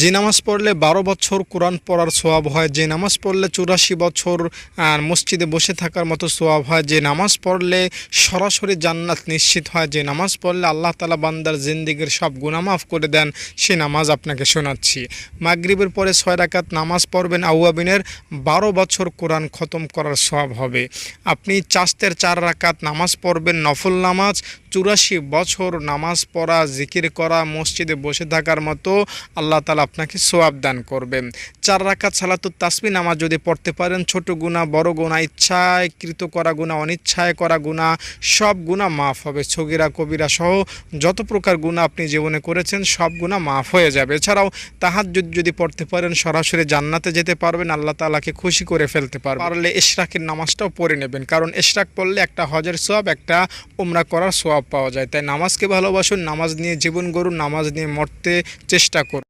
যে নামাজ পড়লে ১২ বছর কোরআন পড়ার সোয়াব হয়, যে নামাজ পড়লে ৮৪ বছর মসজিদে বসে থাকার মতো সোয়াব হয়, যে নামাজ পড়লে সরাসরি জান্নাত নিশ্চিত হয়, যে নামাজ পড়লে আল্লাহ তাআলা বান্দার জিন্দেগির সব গুনাহ মাফ করে দেন, সে নামাজ আপনাকে শোনাচ্ছি। মাগরিবের পরে ৬ রাকাত নামাজ পড়বেন, আউয়াবিনের ১২ বছর কোরআন খতম করার সোয়াব হবে। আপনি চাস্তের ৪ রাকাত নামাজ পড়বেন, নফল নামাজ, ৮৪ বছর নামাজ পড়া, জিকির করা, মসজিদে বসে থাকার মতো আল্লাহ তাআলা আপনাকে সোয়াব দান করবেন। ৪ রাকাত সালাতুত তাসবিহ নামাজ যদি পড়তে পারেন, ছোট গুনাহ বড় গুনাহ, ইচ্ছাকৃত করা গুনাহ অনিচ্ছায় করা গুনাহ সব গুনাহ মাফ হবে। সগীরা কবিরা সহ যত প্রকার গুনাহ আপনি জীবনে করেছেন সব গুনাহ মাফ হয়ে যাবে। এছাড়াও তাহাজ্জুদ যদি পড়তে পারেন, সরাসরি জান্নাতে যেতে পারবেন, আল্লাহ তাআলাকে খুশি করে ফেলতে পারবেন। পারলে ইশরাকের নামাজটাও পড়ে নেবেন, কারণ ইশরাক পড়লে একটা হজের সোয়াব, একটা উমরা করার সোয়াব পাওয়া যায়। তাই নামাজকে ভালোবাসুন, নামাজ নিয়ে জীবন গড়ুন, নামাজ নিয়ে মরতে চেষ্টা করুন।